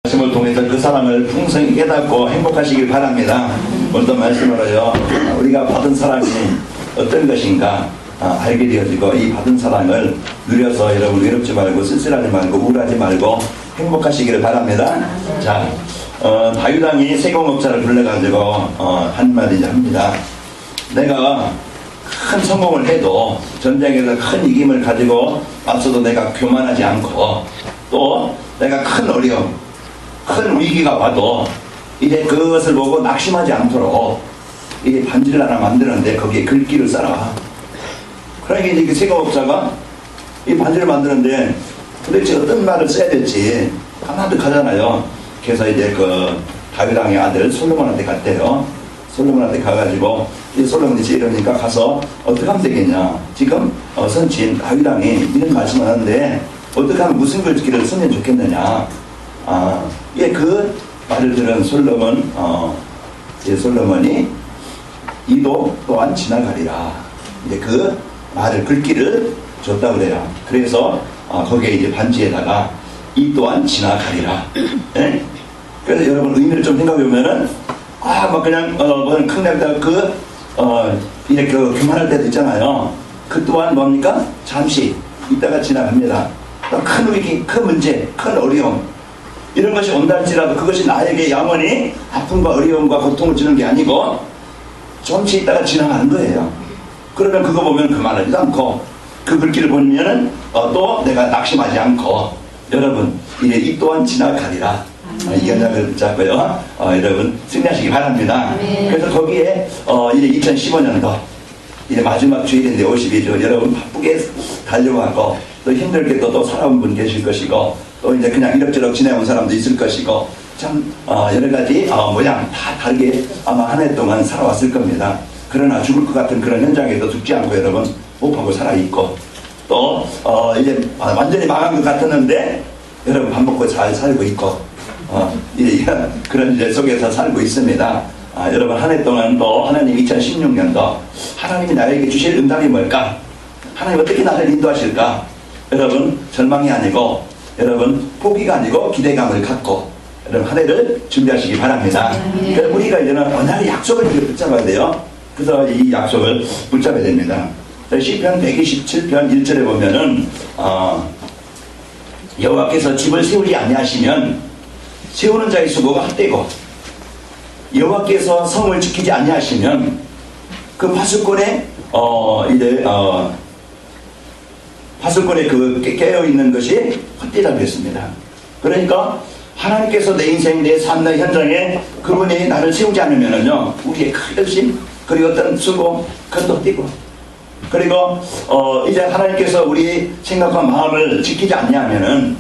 말씀을 통해서 그 사랑을 풍성히 깨닫고 행복하시길 바랍니다. 오늘도 말씀으로요, 우리가 받은 사랑이 어떤 것인가 알게 되어지고, 이 받은 사랑을 누려서 여러분 외롭지 말고 쓸쓸하지 말고 우울하지 말고 행복하시기를 바랍니다. 자, 다윗 왕이 세공업자를 불러가지고 한마디 합니다. 내가 큰 성공을 해도, 전쟁에서 큰 이김을 가지고 앞서도 내가 교만하지 않고, 또 내가 큰 어려움, 큰 위기가 와도 이제 그것을 보고 낙심하지 않도록 이게 반지를 하나 만드는데 거기에 글귀를 써라. 그러니까 이제 그 세공업자가 이 반지를 만드는데 도대체 어떤 말을 써야 될지 까마득하잖아요. 그래서 이제 그 다윗 왕의 아들 솔로몬한테 갔대요. 솔로몬한테 가가지고 이 솔로몬이 이러니까 가서 어떻게 하면 되겠냐. 지금 선친 다윗 왕이 이런 말씀을 하는데 어떻게 하면 무슨 글귀를 쓰면 좋겠느냐. 예, 그 말을 들은 솔로몬이 이도 또한 지나가리라. 이제 그 말을 글귀를 줬다고 그래요. 그래서 거기에 이제 반지에다가 이 또한 지나가리라. 예? 그래서 여러분 의미를 좀 생각해 보면은 막 그냥 무슨 큰 날다 이제 그 교만할 때도 있잖아요. 그 또한 뭡니까? 잠시 있다가 지나갑니다. 큰 위기, 큰 문제, 큰 어려움 이런 것이 온다 할지라도 그것이 나에게 영원히 아픔과 어려움과 고통을 주는 게 아니고 잠시 있다가 지나가는 거예요. 그러면 그거 보면 그만하지도 않고 그 글귀를 보면은 또 내가 낙심하지 않고 여러분 이제 이 또한 지나가리라. 이 연락을 붙잡고요. 여러분 승리하시기 바랍니다. 그래서 거기에 이제 2015년도 이제 마지막 주일인데 52주 여러분 바쁘게 달려가고 또 힘들게 또 살아온 분 계실 것이고 또 이제 그냥 이럭저럭 지내온 사람도 있을 것이고 참 여러 가지 모양 다 다르게 아마 한 해 동안 살아왔을 겁니다. 그러나 죽을 것 같은 그런 현장에도 죽지 않고 여러분 못하고 살아있고 또 이제 완전히 망한 것 같았는데 여러분 밥 먹고 잘 살고 있고 그런 일 속에서 살고 있습니다. 여러분 한 해 동안 또 하나님 2016년도 하나님이 나에게 주실 응답이 뭘까? 하나님 어떻게 나를 인도하실까? 여러분 절망이 아니고 여러분 포기가 아니고 기대감을 갖고 여러분 한 해를 준비하시기 바랍니다. 그래서 우리가 이제는 언약의 약속을 붙잡아야 돼요. 그래서 이 약속을 붙잡아야 됩니다. 시편 127편 1절에 보면은 여호와께서 집을 세우지 아니하시면 세우는 자의 수고가 헛되고 여호와께서 성을 지키지 아니하시면 그 파수꾼의 파수꾼의 그 깨어 있는 것이 헛되다고 했습니다. 그러니까 하나님께서 내 인생, 내 삶, 내 현장에 그분이 나를 세우지 않으면은요 우리의 큰 열심 그리고 어떤 수고 그것도 헛되고 그리고 이제 하나님께서 우리 생각과 마음을 지키지 않냐면은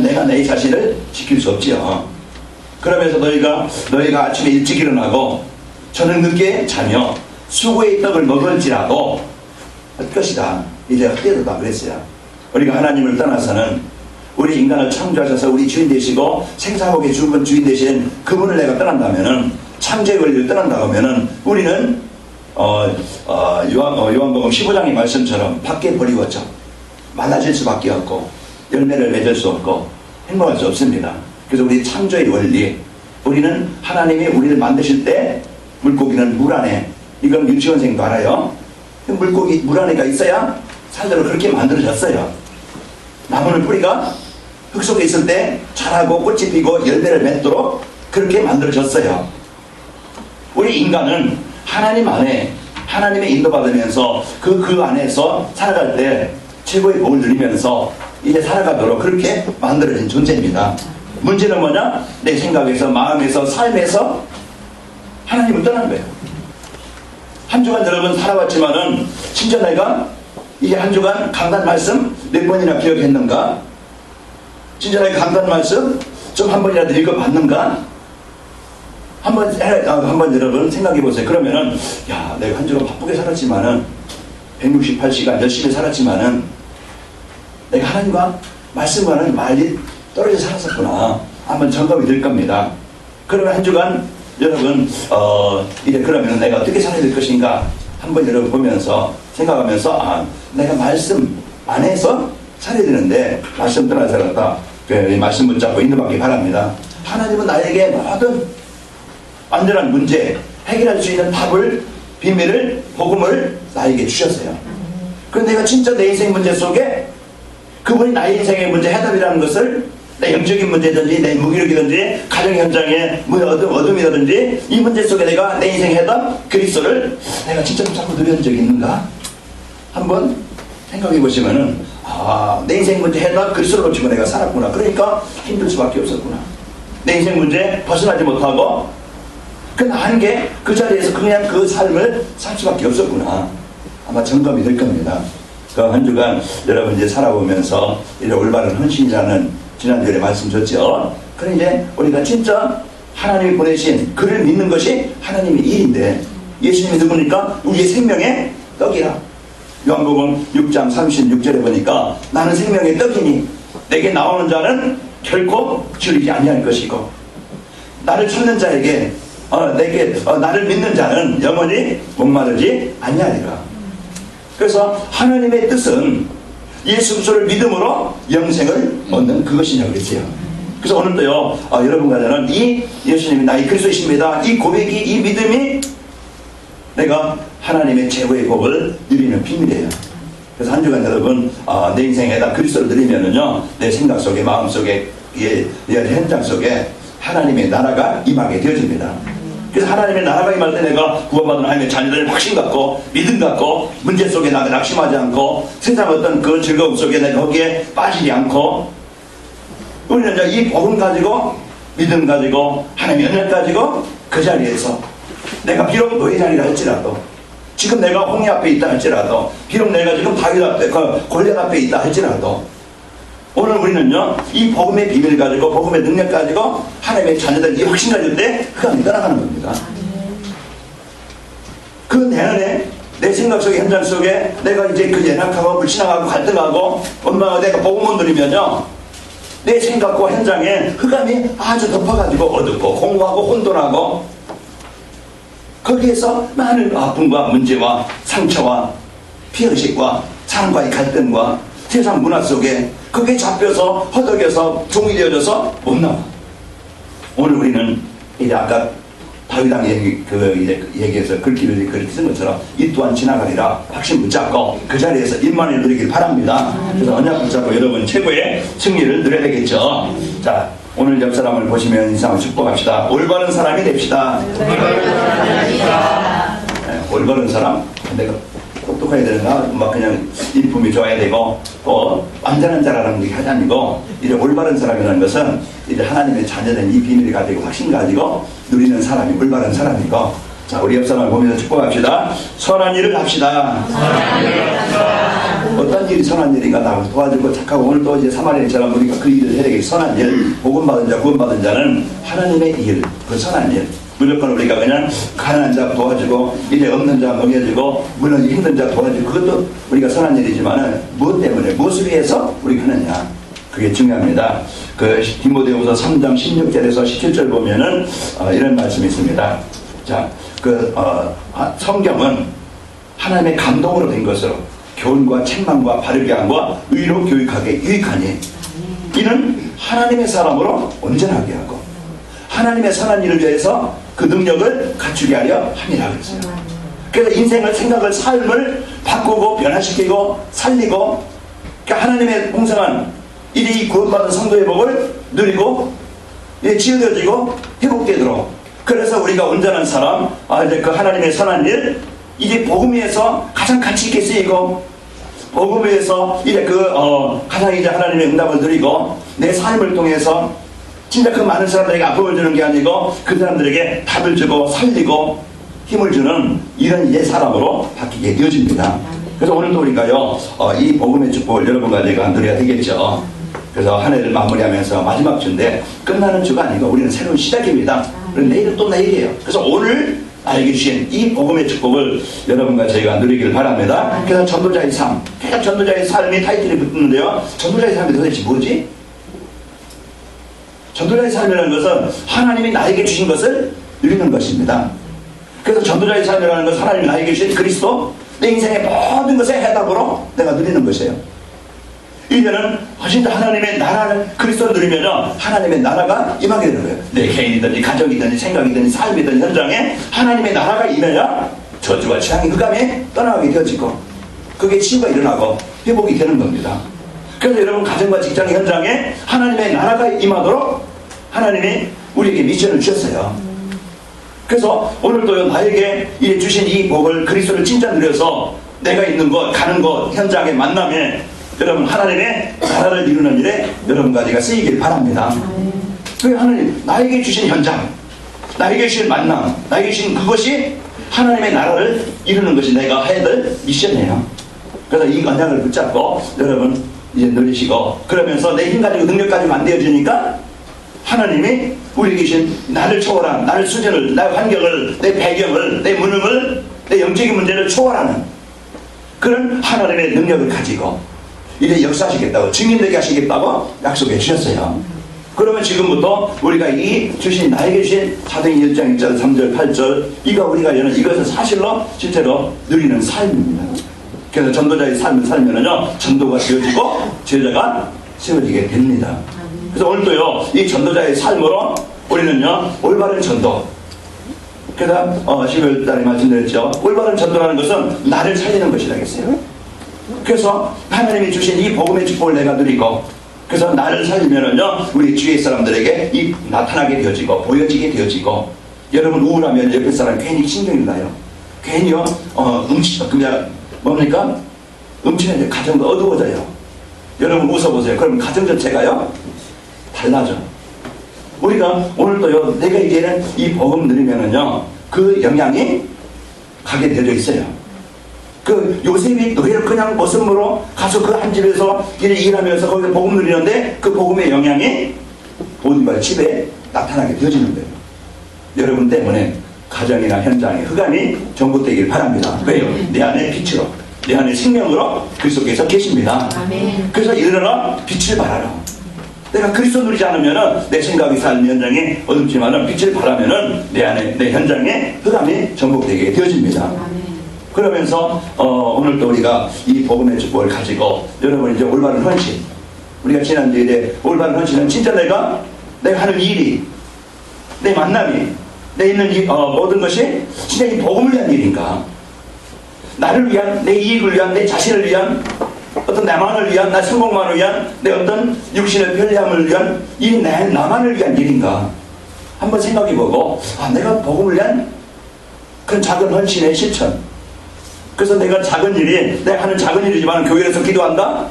내가 내 자신을 지킬 수 없지요. 그러면서 너희가 아침에 일찍 일어나고 저녁 늦게 자며 수고의 떡을 먹을지라도 할 것이다. 이제 헛되다 그랬어요. 우리가 하나님을 떠나서는 우리 인간을 창조하셔서 우리 주인 되시고 생사복의 주인 되신 그분을 내가 떠난다면은 창조의 원리를 떠난다고 하면은 우리는 요한복음 15장의 말씀처럼 밖에 버리웠죠. 많아질 수밖에 없고 열매를 맺을 수 없고 행복할 수 없습니다. 그래서 우리 창조의 원리, 우리는 하나님이 우리를 만드실 때 물고기는 물 안에, 이건 유치원생도 알아요. 물고기 물 안에가 있어야 살도록 그렇게 만들어졌어요. 나무는 뿌리가 흙 속에 있을 때 자라고 꽃이 피고 열매를 맺도록 그렇게 만들어졌어요. 우리 인간은 하나님 안에 하나님의 인도받으면서 그 안에서 살아갈 때 최고의 복을 누리면서 이제 살아가도록 그렇게 만들어진 존재입니다. 문제는 뭐냐? 내 생각에서 마음에서 삶에서 하나님을 떠난 거예요. 한 주간 여러분 살아왔지만은 진짜 내가 이게 한 주간 강단 말씀 몇 번이나 기억했는가? 진짜 내가 강단 말씀 좀 한 번이라도 읽어봤는가? 한번 여러분 생각해 보세요. 그러면은 내가 한 주간 바쁘게 살았지만은 168시간 열심히 살았지만은 내가 하나님과 말씀과는 많이 떨어져 살았었구나. 한번 점검이 될 겁니다. 그러면 한 주간 여러분 이제 그러면 내가 어떻게 살아야 될 것인가 한번 여러분 보면서 생각하면서 내가 말씀 안에서 살아야 되는데 말씀 떠나 살았다. 이 말씀 붙잡고 인도받기 바랍니다. 하나님은 나에게 모든 완전한 문제 해결할 수 있는 답을, 비밀을, 복음을 나에게 주셨어요. 그런데 내가 진짜 내 인생 문제 속에 그분이 나의 인생의 문제 해답이라는 것을, 내 영적인 문제든지 내 무기력이든지 가정 현장의 어둠이라든지 이 문제 속에 내가 내 인생 해답 그리스도를 내가 진짜 붙잡고 누려본 적이 있는가? 한번 생각해 보시면은, 내 인생 문제 해답 그리스도를 놓치고 내가 살았구나. 그러니까 힘들 수밖에 없었구나. 내 인생 문제 벗어나지 못하고 그 한계 그 자리에서 그냥 그 삶을 살 수밖에 없었구나. 아마 점검이 될 겁니다. 그 한 주간 여러분 이제 살아보면서 이제 올바른 헌신이라는 지난주에 말씀 줬죠. 그래 이제 우리가 진짜 하나님이 보내신 그를 믿는 것이 하나님의 일인데, 예수님이 누구니까? 우리의 생명의 떡이라. 요한복음 6장 36절에 보니까 나는 생명의 떡이니 내게 나오는 자는 결코 줄이지 아니할 것이고, 나를 찾는 자에게 나를 믿는 자는 영원히 목마르지 아니하리라. 그래서 하나님의 뜻은 예수 그리스도를 믿음으로 영생을 얻는 그것이냐고 그랬어요. 그래서 오늘도요, 여러분과 저는 이 예수님이 나의 그리스도이십니다, 이 고백이, 이 믿음이 내가 하나님의 최고의 복을 누리는 비밀이에요. 그래서 한 주간 여러분, 내 인생에다 그리스도를 누리면은요, 내 생각 속에, 마음 속에, 현장 속에 하나님의 나라가 임하게 되어집니다. 그래서 하나님의 나라가 임할 때 내가 구원받은 하나님의 자녀들 확신 갖고, 믿음 갖고, 문제 속에 나가 낙심하지 않고, 세상 어떤 그 즐거움 속에 내가 거기에 빠지지 않고, 우리는 이제 이 복음 가지고, 믿음 가지고, 하나님의 은혜 가지고, 그 자리에서 내가 비록 노예 자리라 할지라도, 지금 내가 홍해 앞에 있다 할지라도, 비록 내가 지금 다윗 앞에, 골리앗 앞에 있다 할지라도, 오늘 우리는요, 이 복음의 비밀 가지고, 복음의 능력 가지고, 하나님의 자녀들 이 확신 가질 때 흑암이 떠나가는 겁니다. 그 내년에 내 생각 속에, 현장 속에 내가 이제 그 연약하고 불신하고 갈등하고 엄마가 내가 복음을 누리면요, 내 생각과 현장에 흑암이 아주 덮어가지고 어둡고 공허하고 혼돈하고, 거기에서 많은 아픔과 문제와 상처와 피해의식과 사람과의 갈등과 세상 문화 속에 거기에 잡혀서 허덕여서 종이 되어져서 못 나와. 오늘 우리는 이제 아까 다윗왕 얘기해서 글귀를 그렇게 쓴 것처럼 이 또한 지나가리라 확신 붙잡고 그 자리에서 임만을 누리길 바랍니다. 그래서 언약 붙잡고 여러분 최고의 승리를 누려야 되겠죠. 자, 오늘 옆 사람을 보시면 이상을 축복합시다. 올바른 사람이 됩시다. 올바른 사람. 내가 똑똑해야 되는가? 막 그냥 인품이 좋아야 되고 또 완전한 자라는 게 아니고, 이제 올바른 사람이라는 것은 이제 하나님의 자녀된 이 비밀을 가지고 확신 가지고 누리는 사람이 올바른 사람이고. 자, 우리 옆 사람을 보면서 축복합시다. 선한 일을 합시다. 어떤 일이 선한 일인가? 나 도와주고 착하고, 오늘 또 이제 사마리아처럼 우리가 그 일을 해야 되겠지. 선한 일, 복음받은 자, 구원받은 자는 하나님의 일, 그 선한 일. 무조건 우리가 그냥 가난한 자 도와주고, 이제 없는 자 먹여주고, 물론 힘든 자 도와주고, 그것도 우리가 선한 일이지만은 무엇 때문에, 무엇을 위해서 우리가 하느냐, 그게 중요합니다. 그 디모데후서 3장 16절에서 17절 보면은 이런 말씀이 있습니다. 자, 성경은 하나님의 감동으로 된 것으로 교훈과 책망과 바르게 함과 의로 교육하게 유익하니, 이는 하나님의 사람으로 온전하게 하고 하나님의 선한 일을 위해서 그 능력을 갖추게 하려 함이라 그랬어요. 그래서 인생을, 생각을, 삶을 바꾸고 변화시키고 살리고, 그러니까 하나님의 공생한 이 구원받은 성도의 복을 누리고 치유되어지고 회복되도록, 그래서 우리가 온전한 사람, 이제 그 하나님의 선한 일, 이제 복음 위에서 가장 가치 있게 쓰이고, 복음 위에서 이제 가장 이제 하나님의 응답을 누리고, 내 삶을 통해서 진짜 그 많은 사람들에게 아픔을 주는 게 아니고 그 사람들에게 답을 주고 살리고 힘을 주는 이런 이제 사람으로 바뀌게 되어집니다. 그래서 오늘도 우리가요, 이 복음의 축복을 여러분과 제가 누려야 되겠죠. 그래서 한 해를 마무리하면서 마지막 주인데 끝나는 주가 아니고 우리는 새로운 시작입니다. 그리고 내일은 또 내일이에요. 그래서 오늘 나에게 주신 이 복음의 축복을 여러분과 저희가 누리길 바랍니다. 그래서 전도자의 삶, 계속 전도자의 삶이 타이틀이 붙는데요, 전도자의 삶이 도대체 뭐지? 전도자의 삶이라는 것은 하나님이 나에게 주신 것을 누리는 것입니다. 그래서 전도자의 삶이라는 것은 하나님이 나에게 주신 그리스도, 내 인생의 모든 것의 해답으로 내가 누리는 것이에요. 이제는 진짜 하나님의 나라를 그리스도를 누리면요 하나님의 나라가 임하게 되는 거예요. 내 개인이든지 가정이든지 생각이든지 삶이든 현장에 하나님의 나라가 임해야 저주와 재앙이 흑암에 떠나가게 되어지고 그게 치유가 일어나고 회복이 되는 겁니다. 그래서 여러분 가정과 직장 현장에 하나님의 나라가 임하도록 하나님이 우리에게 미션을 주셨어요. 그래서 오늘도 나에게 주신 이 복을 그리스도를 진짜 누려서 내가 있는 곳 가는 곳 현장의 만남에 여러분 하나님의 나라를 이루는 일에 여러분과 제가 쓰이길 바랍니다. 그 하나님 나에게 주신 현장 나에게 주신 만남 나에게 주신 그것이 하나님의 나라를 이루는 것이 내가 해야 될 미션이에요. 그래서 이 언약을 붙잡고 여러분 이제 누리시고 그러면서 내 힘 가지고 능력 가지고 안 되어지니까 하나님이 우리에게 주신 나를 초월한 나를 수준을 나의 환경을 내 배경을 내 무능을 내 영적인 문제를 초월하는 그런 하나님의 능력을 가지고 이제 역사하시겠다고 증인되게 하시겠다고 약속해 주셨어요. 그러면 지금부터 우리가 이 주신 나에게 주신 사도행 1장 1절 3절 8절 이거 우리가 여는 이것을 사실로 실제로 누리는 삶입니다. 그래서 전도자의 삶을 살면은요 전도가 되어지고 제자가 세워지게 됩니다. 그래서 오늘도요 이 전도자의 삶으로 우리는요 올바른 전도 그래서 12월달에 말씀드렸죠. 올바른 전도라는 것은 나를 살리는 것이라겠어요. 그래서 하나님이 주신 이 복음의 축복을 내가 누리고 그래서 나를 살리면은요 우리 주위의 사람들에게 이 나타나게 되어지고 보여지게 되어지고 여러분 우울하면 옆에 사람 괜히 신경이 나요. 괜히요 그냥 뭡니까? 음치는 가정도 어두워져요. 여러분 웃어보세요. 그럼 가정 전체가요 달라져. 우리가 오늘도요 내가 이제는 이 복음 누리면은요 그 영향이 가게 되어 있어요. 그 요셉이 노예를 그냥 머슴으로 가서 그 한 집에서 일하면서 거기서 복음 누리는데 그 복음의 영향이 보디발 집에 나타나게 되어지는 거예요. 여러분 때문에 가정이나 현장에 흑암이 전복되길 바랍니다. 왜요? 내 안에 빛으로 내 안에 생명으로 그리스도께서 계십니다. 그래서 일어나 빛을 발하라. 내가 그리스도 누리지 않으면은 내 생각이 삶 현장에 어둡지만은 빛을 발하면은 내 안에 내 현장에 흑암이 전복되게 되어집니다. 그러면서 오늘도 우리가 이 복음의 축복을 가지고 여러분 이제 올바른 헌신 우리가 지난주에 올바른 헌신은 진짜 내가 하는 일이 내 만남이 내 있는 이 모든 것이 진짜 이 복음을 위한 일인가 나를 위한 내 이익을 위한 내 자신을 위한 어떤 나만을 위한 나 성공만을 위한 내 어떤 육신의 편리함을 위한 이 나만을 위한 일인가 한번 생각해보고 내가 복음을 위한 그런 작은 헌신의 실천 그래서 내가 작은 일이 내가 하는 작은 일이지만 교회에서 기도한다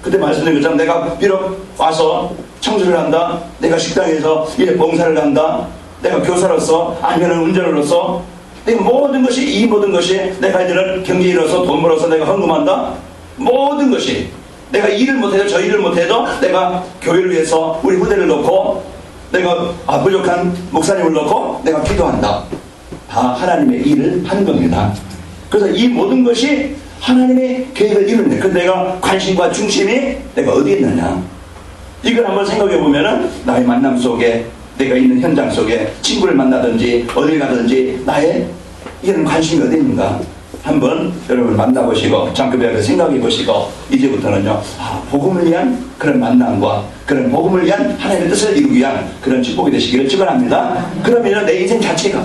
그때 말씀드린 것처럼 내가 비록 와서 청소를 한다 내가 식당에서 이래 봉사를 한다 내가 교사로서 아니면 운전으로서 내가 모든 것이 이 모든 것이 내가 이제는 경제인으로서 돈 벌어서 내가 헌금한다 모든 것이 내가 일을 못해도 저 일을 못해도 내가 교회를 위해서 우리 후대를 놓고 내가 부족한 목사님을 놓고 내가 기도한다 다 하나님의 일을 하는 겁니다. 그래서 이 모든 것이 하나님의 계획을 이루는 그 내가 관심과 중심이 내가 어디에 있느냐 이걸 한번 생각해 보면은 나의 만남 속에 내가 있는 현장 속에 친구를 만나든지 어딜 가든지 나의 이런 관심이 어디 있는가 한번 여러분 만나보시고 잠깐이라도 생각해 보시고 이제부터는요 복음을 위한 그런 만남과 그런 복음을 위한 하나님의 뜻을 이루기 위한 그런 축복이 되시기를 축원합니다. 그러면 내 인생 자체가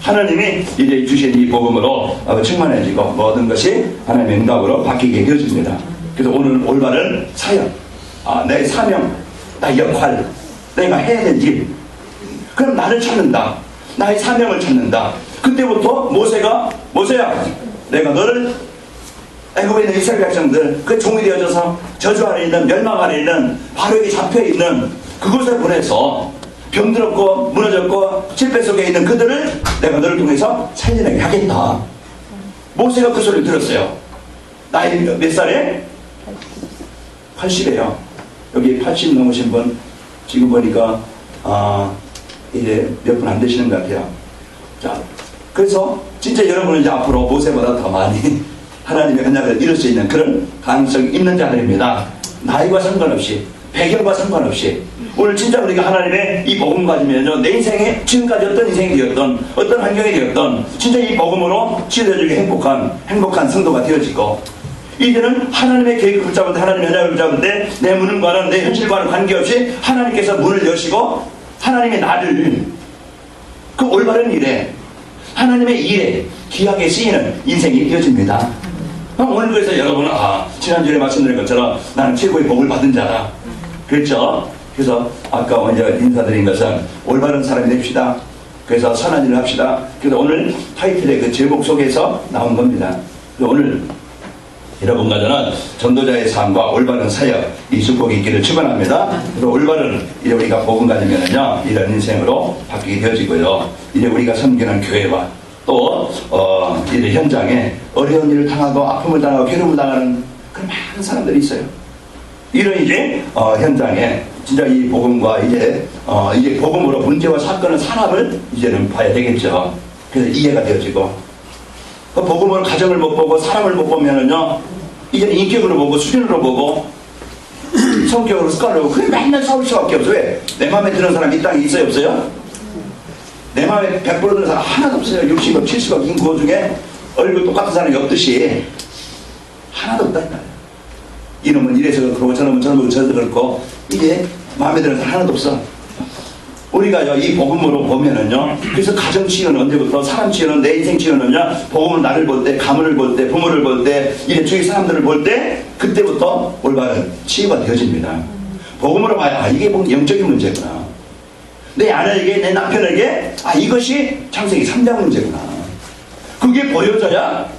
하나님이 이제 주신 이 복음으로 충만해지고 모든 것이 하나님의 응답으로 바뀌게 되어집니다. 그래서 오늘 올바른 사역 내 사명 나의 역할 내가 해야 될 일 그럼 나를 찾는다 나의 사명을 찾는다 그때부터 모세야 내가 너를 애굽에 있는 이스라엘 백성들 그 종이 되어져서 저주 아래 있는 멸망 아래 있는 바로에게 잡혀있는 그곳에 보내서 병들었고 무너졌고 실패 속에 있는 그들을 내가 너를 통해서 살려내게 하겠다. 모세가 그 소리를 들었어요. 나이 몇 살에? 80이에요. 여기 80 넘으신 분 지금 보니까 이제 몇 분 안 되시는 것 같아요. 자, 그래서 진짜 여러분은 이제 앞으로 모세보다 더 많이 하나님의 언약을 이룰 수 있는 그런 가능성이 있는 자들입니다. 나이와 상관없이 배경과 상관없이 오늘 진짜 우리가 하나님의 이 복음 가지면요 내 인생에 지금까지 어떤 인생이 되었던 어떤 환경이 되었던 진짜 이 복음으로 치유되어지게 행복한 성도가 되어지고 이제는 하나님의 계획을 붙잡을 때, 하나님의 언약을 붙잡을 때, 내 문과는 내 현실과는 관계없이 하나님께서 문을 여시고 하나님의 나를 그 올바른 일에, 하나님의 일에 귀하게 쓰이는 인생이 되어집니다. 오늘 그래서 여러분은 지난주에 말씀드린 것처럼 나는 최고의 복을 받은 자다 그랬죠. 그래서 아까 먼저 인사드린 것은 올바른 사람이 됩시다. 그래서 선한 일을 합시다. 그래서 오늘 타이틀의 그 제목 속에서 나온 겁니다. 오늘 여러분과 저는 전도자의 삶과 올바른 사역, 이 축복이 있기를 축원합니다. 그래서 올바른 이제 우리가 복음 가지면은요 이런 인생으로 바뀌게 되어지고요. 이제 우리가 섬기는 교회와 또 이제 현장에 어려운 일을 당하고 아픔을 당하고 괴로움을 당하는 그런 많은 사람들이 있어요. 이런 이제 현장에 진짜 이 복음과 이제 복음으로 문제와 사건을 사람을 이제는 봐야 되겠죠. 그래서 이해가 되어지고 그 복음으로 가정을 못 보고 사람을 못 보면은요 이제는 인격으로 보고 수준으로 보고 성격으로 습관으로 보고 그게 맨날 싸울 수밖에 없어. 왜? 내 마음에 드는 사람이 이 땅에 있어요 없어요? 내 마음에 100% 드는 사람 하나도 없어요. 60억 70억 인구 중에 얼굴 똑같은 사람이 없듯이 하나도 없다 이 말이야. 이놈은 이래서 그렇고 저놈은 저래서 그렇고 이게 마음에 드는 사람 하나도 없어. 우리가 이 복음으로 보면은요, 그래서 가정 치유는 언제부터, 사람 치유는, 내 인생 치유는요, 복음은 나를 볼 때, 가문을 볼 때, 부모를 볼 때, 이래 주위 사람들을 볼 때, 그때부터 올바른 치유가 되어집니다. 복음으로 봐야 이게 영적인 문제구나. 내 아내에게, 내 남편에게 이것이 창세기 3장 문제구나. 그게 보여져야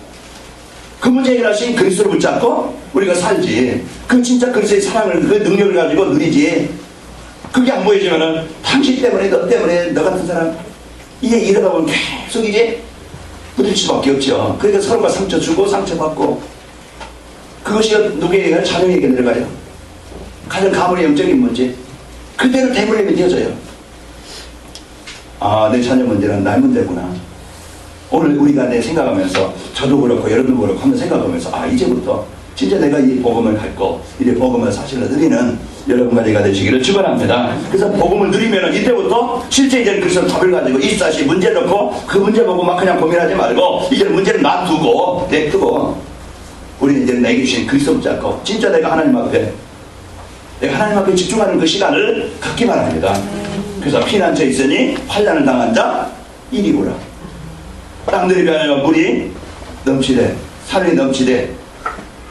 그 문제 해결하신 그리스도를 붙잡고 우리가 살지. 그 진짜 그리스도의 사랑을, 그 능력을 가지고 누리지. 그게 안 보여지면은 당신 때문에, 너 때문에, 너 같은 사람 이게 이러다 보면 계속 이제 부딪힐 수밖에 없죠. 그러니까 서로가 상처 주고 상처받고 그것이 누구에게 자녀에게 내려가요. 가장 가문의 영적인 문제. 그대로 대물림이 되어져요. 내 자녀 문제는 나의 문제구나. 오늘 우리가 내 생각하면서 저도 그렇고 여러분도 그렇고 하면 생각하면서 이제부터 진짜 내가 이 복음을 갖고 이제 복음을 사실로 누리는 여러분과 제가 되시기를 축원합니다. 그래서 복음을 누리면은 이때부터 실제 이제 그리스도 답을 가지고 이사시 문제 놓고 그 문제 보고 막 그냥 고민하지 말고 이제 문제를 놔두고 내두고 우리는 이제 내게 주신 그리스도 붙잡고 진짜 내가 하나님 앞에 집중하는 그 시간을 갖기 바랍니다. 그래서 피난처에 있으니 환난을 당한 자 이리오라. 땅들이 변하여 물이 넘치되 산이 넘치되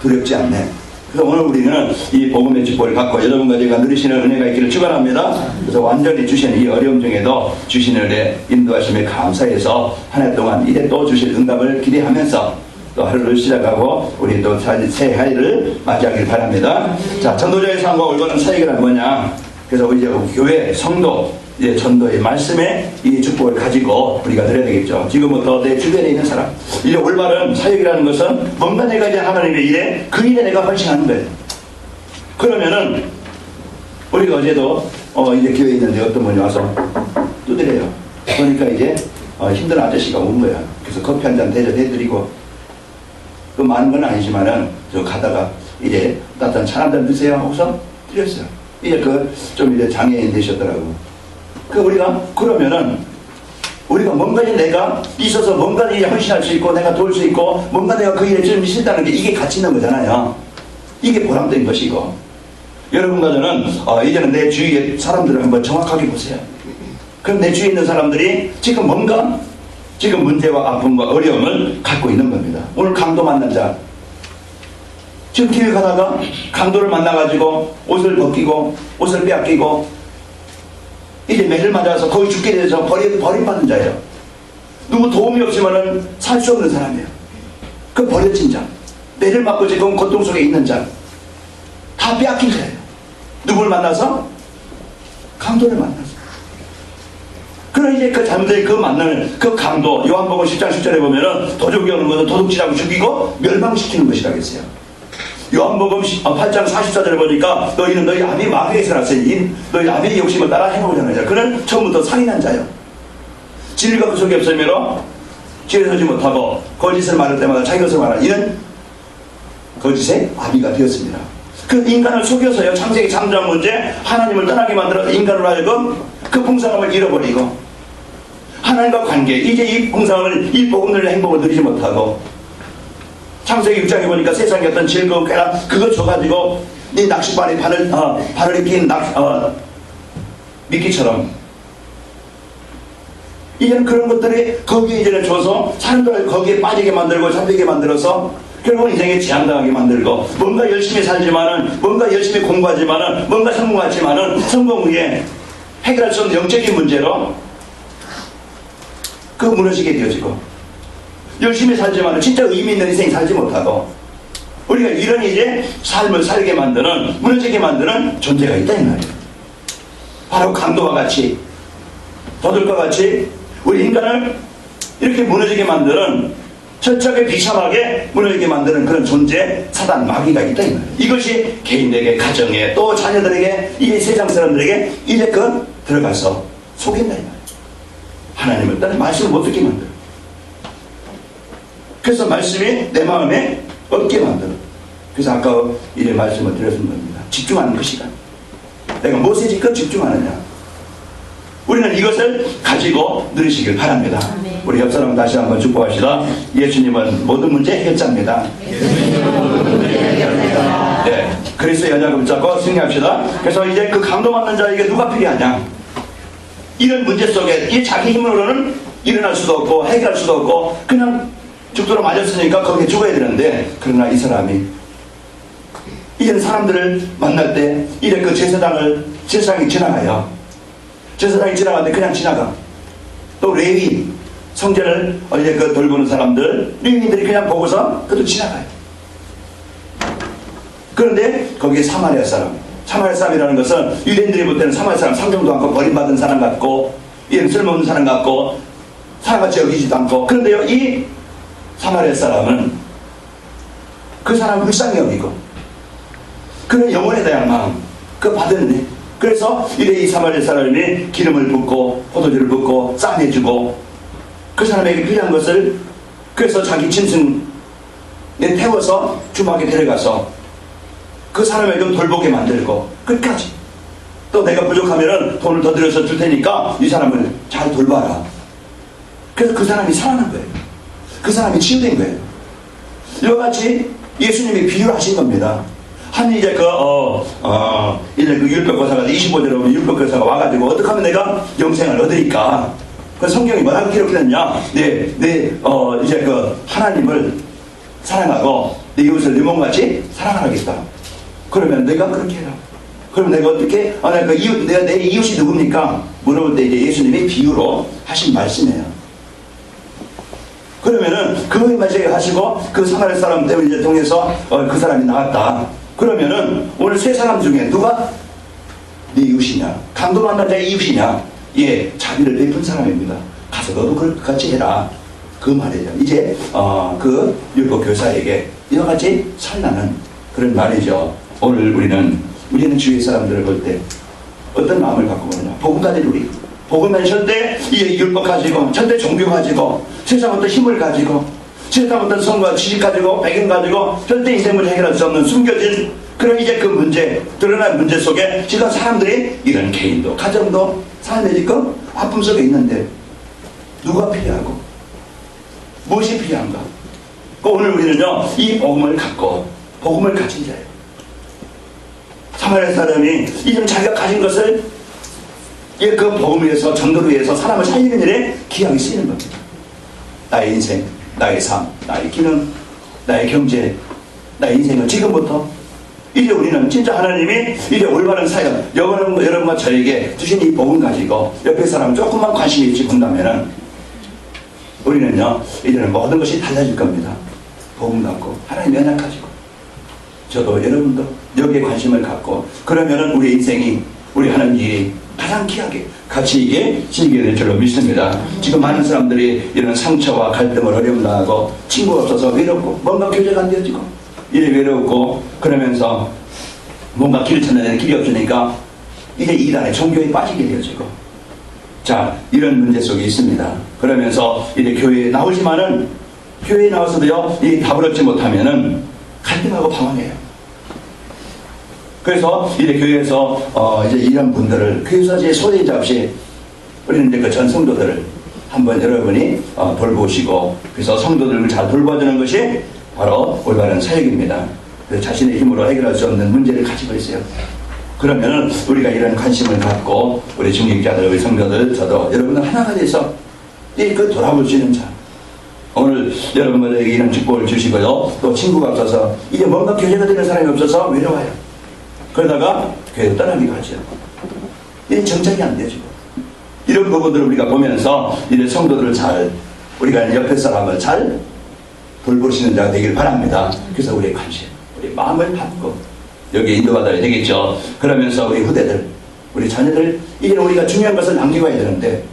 두렵지 않네. 그래서 오늘 우리는 이 복음의 축복을 갖고 여러분과 제가 누리시는 은혜가 있기를 축원합니다. 그래서 완전히 주시는 이 어려움 중에도 주시는 은혜 인도하심에 감사해서 한 해 동안 이제 또 주실 응답을 기대하면서 또 하루를 시작하고 우리 또 새 해를 맞이하길 바랍니다. 자, 전도자의 삶과 올바른 사역이란 뭐냐? 그래서 이제 교회, 성도, 이제 전도의 말씀에 이 축복을 가지고 우리가 드려야 되겠죠. 지금부터 내 주변에 있는 사람, 이제 올바른 사역이라는 것은 뭔가 내가 이제 하나님의 일에 그 일에 내가 헌신하는 거예요. 그러면은 우리가 어제도 이제 교회에 있는데 어떤 분이 와서 두드려요. 그러니까 이제 힘든 아저씨가 온 거야. 그래서 커피 한 잔 대접해드리고 그 많은 건 아니지만은 저 가다가 이제 따뜻한 차 한 잔 드세요 하고서 드렸어요. 이제 좀 이제 장애인 되셨더라고. 그러면은 우리가 뭔가 내가 있어서 뭔가 이제 헌신할 수 있고 내가 도울 수 있고 뭔가 내가 그 일에 좀 있다는 게 이게 가치 있는 거잖아요. 이게 보람된 것이고 여러분과 저는 이제는 내 주위의 사람들을 한번 정확하게 보세요. 그럼 내 주위에 있는 사람들이 지금 뭔가 지금 문제와 아픔과 어려움을 갖고 있는 겁니다. 오늘 강도 만난 자 지금 길을 가다가 강도를 만나가지고 옷을 벗기고 옷을 빼앗기고 이제 매를 맞아서 거의 죽게 돼서 버림받는 자예요. 누구 도움이 없으면 살 수 없는 사람이에요. 그 버려진 자, 매를 맞고 지금 고통 속에 있는 자, 다 빼앗긴 자예요. 누구를 만나서? 강도를 만나서. 그럼 이제 그 잘못된 그 만나는 그 강도, 요한복음 10장 10절에 보면은 도둑이 오는 것은 도둑질하고 죽이고 멸망시키는 것이라겠어요. 요한복음 8장 44절에 보니까 너희는 너희 아비 마귀에서 났으니 너희 아비의 욕심을 따라 해보자는 그는 처음부터 살인한 자요. 진리가 그 속에 없으므로 지혜 서지 못하고 거짓을 말할 때마다 자기 것을 말하는 이는 거짓의 아비가 되었습니다. 그 인간을 속여서요 창세기 3장 문제 하나님을 떠나게 만들어 인간으로 하여금 그 풍성함을 잃어버리고 하나님과 관계 이제 이 풍성함을 이 복음을 행복을 누리지 못하고 창세기 6장에 보니까 세상에 어떤 즐거운 쾌락 그거 줘가지고 네 낚싯바리 발을 입힌 미끼처럼 이제는 그런 것들이 거기에 이제는 줘서 사람들을 거기에 빠지게 만들고 잡히게 만들어서 결국은 인생에 재앙당하게 만들고 뭔가 열심히 살지만은 뭔가 열심히 공부하지만은 뭔가 성공하지만은 성공 후에 해결할 수 없는 영적인 문제로 그 무너지게 되어지고 열심히 살지만은 진짜 의미 있는 인생 살지 못하고 우리가 이런 이제 삶을 살게 만드는 무너지게 만드는 존재가 있다 이 말이에요. 바로 강도와 같이 도들과 같이 우리 인간을 이렇게 무너지게 만드는 철저하게 비참하게 무너지게 만드는 그런 존재 사단 마귀가 있다 이 말이에요. 이것이 개인에게 가정에 또 자녀들에게 이 세상 사람들에게 이제껏 들어가서 속인다 이 말이에요. 하나님을 따라 말씀을 못 듣게 만들어. 그래서 말씀이 내 마음에 없게 만들어. 그래서 아까 이래 말씀을 드렸던 겁니다. 집중하는 그 시간. 내가 무엇에 지껏 집중하느냐. 우리는 이것을 가지고 누리시길 바랍니다. 우리 옆 사람 다시 한번 축복합시다. 예수님은 모든 문제 해결자입니다. 네, 그리스도의 언약을 붙잡고 승리합시다. 그래서 이제 그 감동받는 자에게 누가 필요하냐. 이런 문제 속에 이 자기 힘으로는 일어날 수도 없고 해결할 수도 없고 그냥 죽도록 맞았으니까 거기에 죽어야 되는데 그러나 이 사람이 이런 사람들을 만날 때 이래 그 제사장이 지나가요. 제사장이 지나가는데 그냥 지나가. 또 레위 성전을 이제 그 돌보는 사람들 레위인들이 그냥 보고서 그도 지나가요. 그런데 거기에 사마리아 사람이라는 것은 유대인들이 볼 때는 사마리아 사람 상종도 않고 버림받은 사람 같고 이런 쓸모없는 사람 같고 사람같이 여기지도 않고 그런데요 이 사마리아 사람은 그 사람을 불쌍히 여기고 그는 영혼에 대한 마음 그거 받았네. 그래서 이래 이 사마리아 사람이 기름을 붓고 포도주를 붓고 쌈해주고 그 사람에게 필요한 것을 그래서 자기 짐승에 태워서 주막에 데려가서 그 사람에게 좀 돌보게 만들고 끝까지 또 내가 부족하면은 돈을 더 들여서 줄 테니까 이 사람을 잘 돌봐라. 그래서 그 사람이 살아난 거예요. 그 사람이 치유된 거예요. 이와 같이 예수님이 비유를 하신 겁니다. 한 이제 이제 그 율법교사가 25절에 오면 율법교사가 와가지고 어떻게 하면 내가 영생을 얻으니까 그 성경이 뭐라고 기록했느냐. 이제 그 하나님을 사랑하고 내 이웃을 내 몸같이 사랑하겠다. 그러면 내가 그렇게 해라. 그럼 내가 어떻게 내가 내 이웃이 누굽니까? 물어볼 때 이제 예수님이 비유로 하신 말씀이에요. 그러면은 그거에 맞게 하시고 그 사마리아 사람 때문에 이제 통해서 그 사람이 나왔다. 그러면은 오늘 세 사람 중에 누가 네 이웃이냐? 강도 만난 자의 이웃이냐? 예, 자비를 베푼 사람입니다. 가서 너도 그같이 해라. 그 말이죠. 이제 그 율법 교사에게 이와 같이 살라는 그런 말이죠. 오늘 우리는 주위 사람들을 볼 때 어떤 마음을 갖고 보느냐? 복음 가진 우리. 복음은 절대 이 율법 가지고 절대 종교 가지고 세상 어떤 힘을 가지고 세상 어떤 성과 지식 가지고 배경 가지고 절대 인생을 해결할 수 없는 숨겨진 그런 이제 그 문제 드러난 문제 속에 지금 사람들이 이런 개인도 가정도 삶의 지금 아픔 속에 있는데 누가 필요하고 무엇이 필요한가? 오늘 우리는요 이 복음을 갖고 복음을 가진 자예요. 사마리아 사람이 이제 자기가 가진 것을 그 복음을 위해서 전도를 위해서 사람을 살리는 일에 귀하게 쓰이는 겁니다. 나의 인생, 나의 삶, 나의 기능, 나의 경제, 나의 인생을 지금부터 이제 우리는 진짜 하나님이 이제 올바른 사역 여러분과 저에게 주신 이 복음 가지고 옆에 사람 조금만 관심이 있지 본다면은 우리는요 이제는 모든 것이 달라질 겁니다. 복음 갖고 하나님의 언약 가지고 저도 여러분도 여기에 관심을 갖고 그러면은 우리 인생이 우리 하는 일이 가장 귀하게 가치 있게 즐기게 될 줄로 믿습니다. 지금 많은 사람들이 이런 상처와 갈등을 어려움 당하고 친구가 없어서 외롭고 뭔가 교제가 안 되어지고 이래 외롭고 그러면서 뭔가 길을 찾는 길이 없으니까 이제 이단의 종교에 빠지게 되어지고 자 이런 문제 속에 있습니다. 그러면서 이제 교회에 나오지만은 교회에 나와서도요 이 답을 얻지 못하면은 갈등하고 방황해요. 그래서 이제 교회에서 이제 이런 분들을 교회에서 이제 소외자 없이 우리는 이제 그 전 성도들을 한번 여러분이 돌보시고 그래서 성도들을 잘 돌봐주는 것이 바로 올바른 사역입니다. 자신의 힘으로 해결할 수 없는 문제를 가지고 있어요. 그러면 우리가 이런 관심을 갖고 우리 중직자들, 우리 성도들, 저도 여러분들 하나가 돼서 그 돌아볼 수 있는 자. 오늘 여러분들에게 이런 축복을 주시고요. 또 친구가 없어서 이제 뭔가 교제가 되는 사람이 없어서 외로워요. 그러다가 교회를 떠나기도 하죠. 이게 정착이 안 되죠. 이런 부분들을 우리가 보면서 이런 성도들을 잘, 우리가 옆에 사람을 잘 돌보시는 자가 되길 바랍니다. 그래서 우리의 관심, 우리 마음을 받고 여기에 인도받아야 되겠죠. 그러면서 우리 후대들, 우리 자녀들, 이제 우리가 중요한 것을 남기고 와야 되는데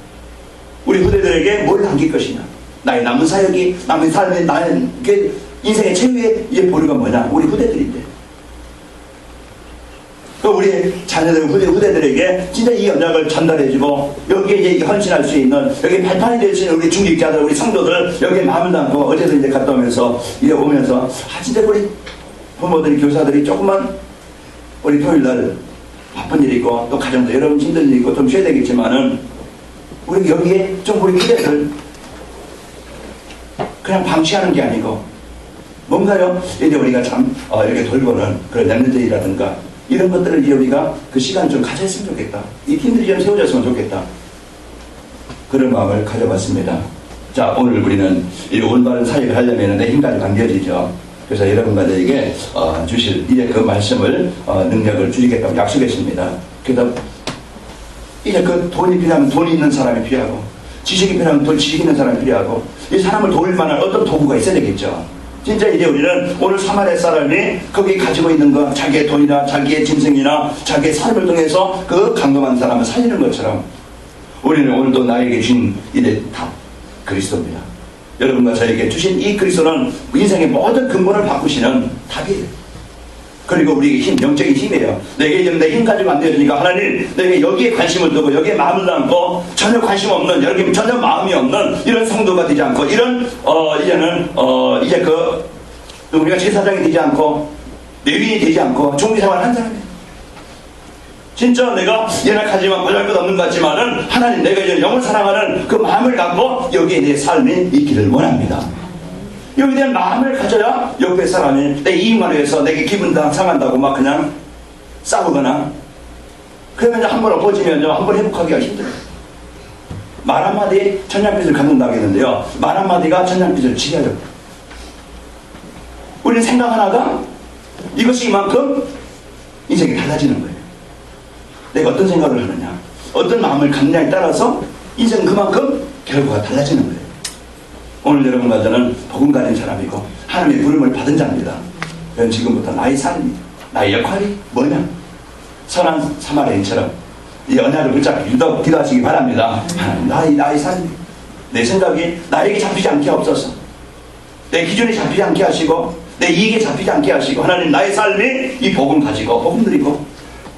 우리 후대들에게 뭘 남길 것이냐, 나의 남은 사역이, 남은 삶의, 나의 인생의 최후의 이제 보루가 뭐냐, 우리 후대들인데 우리 자녀들, 후대들에게 진짜 이 언약을 전달해주고 여기에 이제 헌신할 수 있는, 여기 발판이 될 수 있는 우리 중직자들, 우리 성도들 여기에 마음을 담고 어제도 이제 갔다 오면서 이제 오면서 진짜 우리 부모들이, 교사들이 조금만 우리 토요일날 바쁜 일이 있고 또 가정도 여러분 힘든 일이 있고 좀 쉬어야 되겠지만은 우리 여기에 좀 우리 후대들 그냥 방치하는 게 아니고 뭔가요? 이제 우리가 참 이렇게 돌보는 그런 랩런트이라든가 이런 것들을 이제 우리가 그 시간 좀 가졌으면 좋겠다. 이 팀들이 좀 세워졌으면 좋겠다. 그런 마음을 가져봤습니다. 자, 오늘 우리는 이 올바른 사역을 하려면 내 힘까지 관계되죠. 그래서 여러분들에게 주실 이제 그 말씀을 능력을 주시겠다고 약속했습니다. 그래서 이제 그 돈이 필요하면 돈이 있는 사람이 필요하고 지식이 필요하면 지식 있는 사람이 필요하고 이 사람을 도울 만한 어떤 도구가 있어야 되겠죠. 진짜 이제 우리는 오늘 사마리아 사람이 거기 가지고 있는 거, 자기의 돈이나 자기의 짐승이나 자기의 삶을 통해서 그 강동한 사람을 살리는 것처럼 우리는 오늘도 나에게 주신 이제 답, 그리스도입니다. 여러분과 저에게 주신 이 그리스도는 인생의 모든 근본을 바꾸시는 답이에요. 그리고 우리에게 힘, 영적인 힘이에요. 내게 내 힘 가지고 안 되니까 하나님, 내게 여기에 관심을 두고 여기에 마음을 담고 전혀 관심 없는, 여기 전혀 마음이 없는 이런 성도가 되지 않고 이런 이제는 이제 우리가 제사장이 되지 않고 레위인이 되지 않고 종교생활 한 사람이에요. 진짜 내가 연약하지만 보잘 것 없는 것 같지만은 하나님, 내가 이제 영을 사랑하는 그 마음을 갖고 여기에 내 삶이 있기를 원합니다. 여기에 대한 마음을 가져야 옆에 사람이 내 이익만 위해서 내게 기분 상한다고 막 그냥 싸우거나 그러면 한 번 엎어지면 한 번 회복하기가 힘들어요. 말 한마디에 천냥빚을 갚는다고 했는데요, 말 한마디가 천냥빚을 지게 하려고. 우리는 생각 하나가 이것이 이만큼 인생이 달라지는 거예요. 내가 어떤 생각을 하느냐, 어떤 마음을 갖느냐에 따라서 인생은 그만큼 결과가 달라지는 거예요. 오늘 여러분과 저는 복음 가진 사람이고 하나님의 부름을 받은 자입니다. 그럼 지금부터 나의 삶이, 나의 역할이 뭐냐? 선한 사마리아인처럼 이 언약을 붙잡고 유독 기도하시기 바랍니다. 하나님, 나의 삶이, 내 생각이 나에게 잡히지 않게 없어서, 내 기준이 잡히지 않게 하시고 내 이익에 잡히지 않게 하시고, 하나님, 나의 삶이 이 복음 가지고 복음 누리고,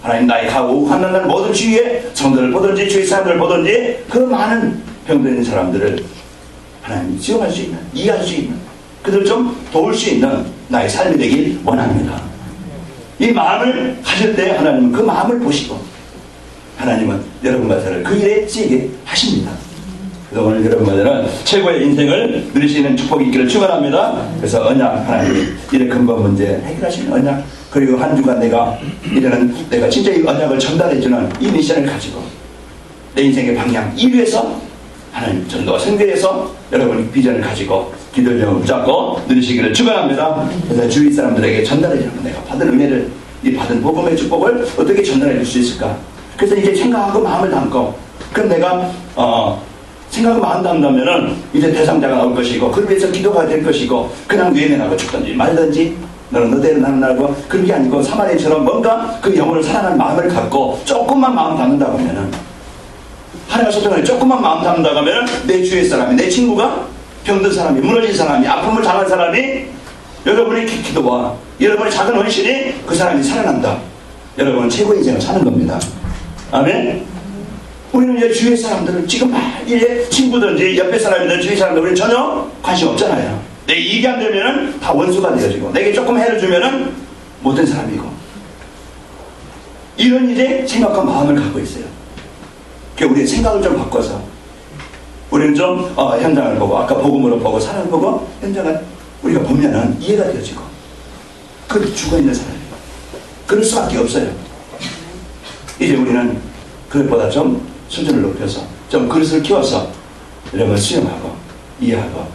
하나님, 나의 가고 환난하는 모든 주위에 성도를 보든지 주위 사람들을 보든지 그 많은 병들 있는 사람들을 하나님 지원할 수 있는, 이해할 수 있는, 그들을 좀 도울 수 있는 나의 삶이 되길 원합니다. 이 마음을 가질 때 하나님은 그 마음을 보시고 하나님은 여러분과 저를 그 일에 쓰이게 하십니다. 그래서 오늘 여러분과 저는 최고의 인생을 누릴 수 있는 축복이 있기를 축원합니다. 그래서 언약, 하나님이 이런 근본 문제 해결하시는 언약, 그리고 한 주간 내가 진짜 이 언약을 전달해주는 이 미션을 가지고 내 인생의 방향 1위에서 하나님 전도와 선교에서 여러분이 비전을 가지고 기도를 붙잡고 누리시기를 축원합니다. 그래서 주위 사람들에게 전달해주는, 내가 받은 은혜를, 이 받은 복음의 축복을 어떻게 전달해 줄 수 있을까? 그래서 이제 생각하고 마음을 담고, 그럼 내가 생각하고 마음 담다면은 이제 대상자가 나올 것이고, 그를 위해서 기도가 될 것이고, 그냥 외면하고 죽든지 말든지 너는 너대로 나는 나고, 그런 게 아니고 사마리아처럼 뭔가 그 영혼을 사랑하는 마음을 갖고 조금만 마음 담는다 보면은, 하나님과 소통을 조금만 마음 담는다 하면은 내 주위의 사람이, 내 친구가 병든 사람이, 무너진 사람이, 아픔을 당한 사람이, 여러분의 기도와 여러분의 작은 헌신이 그 사람이 살아난다. 여러분은 최고의 인생을 사는 겁니다. 아멘. 우리는 이제 주위의 사람들을 지금 막 이제 친구든지 옆에 사람이든 주위 사람들 우리는 전혀 관심 없잖아요. 내 이익이 안 되면은 다 원수가 되어지고, 내게 조금 해를 주면은 못된 사람이고, 이런 이제 생각과 마음을 갖고 있어요. 그러니까 우리의 생각을 좀 바꿔서 우리는 좀 현장을 보고, 아까 복음으로 보고 사랑을 보고 현장을 우리가 보면은 이해가 되어지고, 그 죽어있는 사람이 그럴 수밖에 없어요. 이제 우리는 그것보다 좀 수준을 높여서 좀 그릇을 키워서 여러분 수용하고 이해하고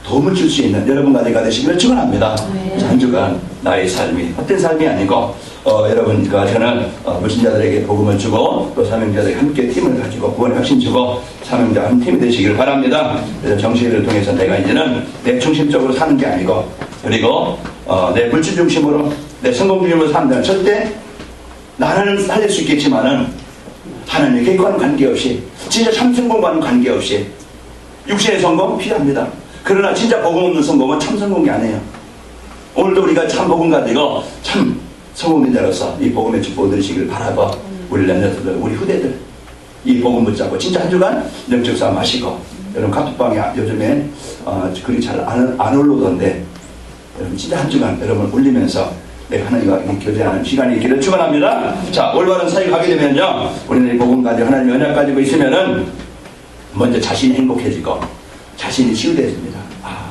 도움을 줄 수 있는 여러분 가지가 되시기를 축원합니다. 한 주간 나의 삶이 헛된 삶이 아니고 여러분과 저는 불신자들에게 복음을 주고 또 사명자들에게 함께 팀을 가지고 구원의 확신 주고 사명자 한 팀이 되시기를 바랍니다. 그래서 정시회를 통해서 내가 이제는 내 중심적으로 사는 게 아니고, 그리고 내 물질 중심으로 내 성공 중심으로 사는 데는 절대 나는 살릴 수 있겠지만은 하나님의 계획과는 관계없이, 진짜 참 성공과는 관계없이 육신의 성공 필요합니다. 그러나 진짜 복음 없는 성공은 참 성공이 아니에요. 오늘도 우리가 참 복음 가지고 참 성공인자로서 이 복음의 축복을 누리시길 바라고, 우리 렘넌트들, 우리 후대들 이 복음 붙잡고 진짜 한 주간 영적 싸움 하시고, 여러분 카톡방에 요즘에 글이 잘 안 올라오던데 여러분 진짜 한 주간 여러분 올리면서 내가 하나님과 교제하는 시간이 있기를 축원합니다. 자, 올바른 사역을 하게 되면요, 우리는 이 복음 가지고 하나님의 언약 가지고 있으면은 먼저 자신이 행복해지고 자신이 치유되어집니다.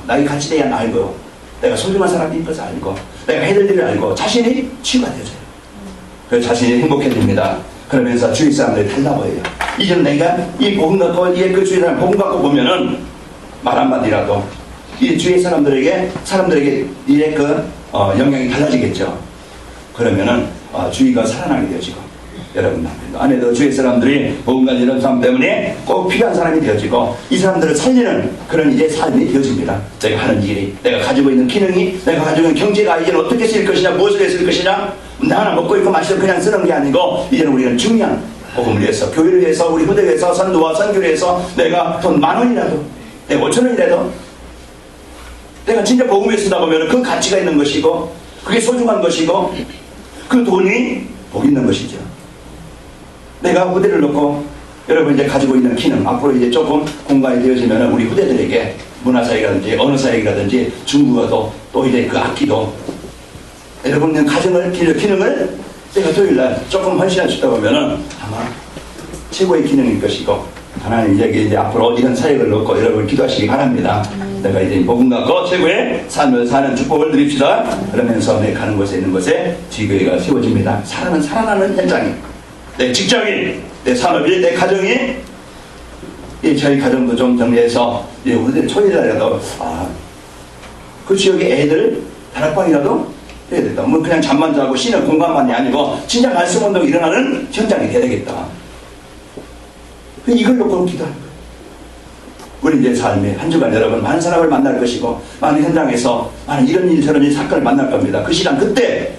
나의 가치에 대한 알고, 내가 소중한 사람인 것을 알고, 내가 해야 될 일을 알고 자신이 치유가 되어져요. 그래서 자신이 행복해집니다. 그러면서 주위 사람들이 달라보여요. 이제 내가 이 복음 갖고, 이 그 주위 사람 복음 갖고 보면은 말 한마디라도 이 주위 사람들에게 이제 영향이 달라지겠죠. 그러면은 주위가 살아나게 되어지고, 여러분 안에도 주위 사람들이 복음과 이런 삶 때문에 꼭 필요한 사람이 되어지고, 이 사람들을 살리는 그런 이제 삶이 되어집니다. 내가 하는 일이, 내가 가지고 있는 기능이, 내가 가지고 있는 경제가 이제는 어떻게 쓸 것이냐, 무엇을 했을 것이냐, 나 하나 먹고 있고 마시고 그냥 쓰는 게 아니고, 이제는 우리는 중요한 복음을 위해서, 교회를 위해서, 우리 후대를 위해서, 선도와 선교를 위해서 내가 돈 10,000원이라도, 내가 5,000원이라도 내가 진짜 복음을 쓰다 보면 그 가치가 있는 것이고, 그게 소중한 것이고, 그 돈이 복 있는 것이죠. 내가 후대를 놓고 여러분 이제 가지고 있는 기능, 앞으로 이제 조금 공간이 되어지면 우리 후대들에게 문화사역이라든지 언어사역이라든지 중국어도 또 이제 그 악기도 여러분의 가정을 기능을 내가 토요일날 조금 헌신할 수 있다 보면은 아마 최고의 기능일 것이고, 하나님 이제 앞으로 이런 사역을 놓고 여러분 기도하시기 바랍니다. 내가 이제 복음 갖고 최고의 삶을 사는 축복을 누립시다. 그러면서 내 가는 곳에 있는 곳에 지교회가 세워집니다. 살아나는 현장이, 내 직장이, 내 산업이, 내 가정이, 저희 가정도 좀 정리해서 우리들 초일날이라도 그 지역의 애들 다락방이라도 해야 되겠다. 뭐 그냥 잠만 자고 쉬는 공간만이 아니고 진짜 말씀 운동이 일어나는 현장이 돼야 되겠다. 이걸 놓고 기도하는 거예요. 우리 이제 삶에 한 주간 여러분 많은 사람을 만날 것이고, 많은 현장에서 많은 이런 일 저런 일 사건을 만날 겁니다. 그 시간 그때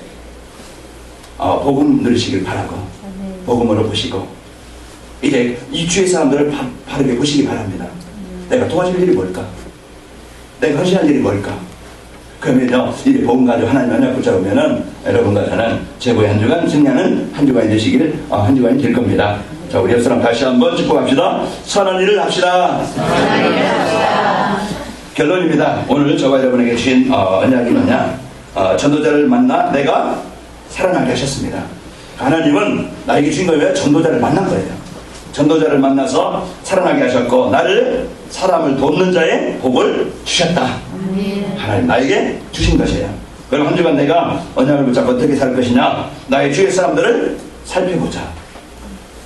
복음 누리시길 바라고, 복음으로 보시고 이제 이 주의 사람들을 바르게 보시기 바랍니다. 내가 도와줄 일이 뭘까? 내가 헌신할 일이 뭘까? 그러면요, 이제 복음 가지고 하나님 언약 붙잡으면은 여러분과 저는 최고의 한 주간 승리하는 한 주간이 되시기를 한 주간이 될 겁니다. 자, 우리 옆 사람 다시 한번 축복합시다. 선한 일을 합시다. 결론입니다. 오늘 저와 여러분에게 주신 언약이 뭐냐? 전도자를 만나 내가 살아나게 하셨습니다. 하나님은 나에게 주신 거예요. 전도자를 만난 거예요. 전도자를 만나서 살아나게 하셨고, 나를 사람을 돕는 자의 복을 주셨다. 하나님 나에게 주신 것이에요. 그럼 한 주간 내가 언약을 붙잡고 어떻게 살 것이냐? 나의 주위 사람들을 살펴보자.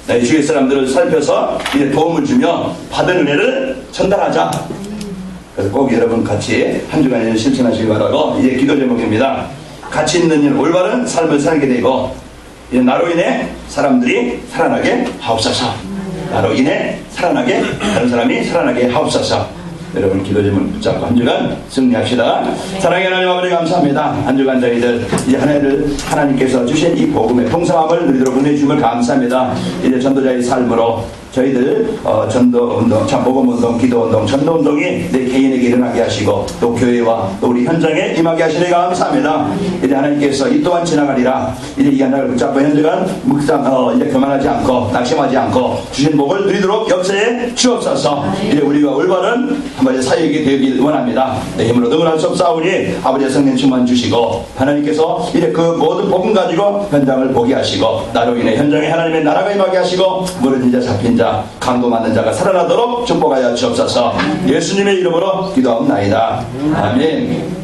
나의 주위 사람들을 살펴서 이제 도움을 주며 받은 은혜를 전달하자. 그래서 꼭 여러분 같이 한 주간 실천하시기 바라고, 이제 기도 제목입니다. 가치 있는 일, 올바른 삶을 살게 되고, 이제 나로 인해 사람들이 살아나게 하옵소서. 나로 인해 살아나게, 다른 사람이 살아나게 하옵소서. 여러분 기도 제목 붙잡고 한 주간 승리합시다. 사랑의 하나님 아버지 감사합니다. 한 주간 저희들 이제 하나님께서 주신 이 복음의 풍성함을 누리도록 은혜 주심을 감사합니다. 이제 전도자의 삶으로 저희들 전도운동, 복음운동, 기도운동, 전도운동이 내 개인에게 일어나게 하시고, 또 교회와 또 우리 현장에 임하게 하시니 감사합니다. 이제 하나님께서 이 또한 지나가리라. 이제 이 하나를 붙잡고 현장은 묵상 이제 그만하지 않고 낙심하지 않고 주신 복을 누리도록 역사에 주옵소서. 이제 우리가 올바른 한번 사역이 되길 원합니다. 내 힘으로 능을 할 수 없사오니 아버지의 성령 충만 주시고, 하나님께서 이제 그 모든 복음 가지고 현장을 보게 하시고, 나로 인해 현장에 하나님의 나라가 임하게 하시고, 무너진 자 잡힌 자 강도 맞는 자가 살아나도록 축복하여 주옵소서. 예수님의 이름으로 기도하옵나이다. 아멘.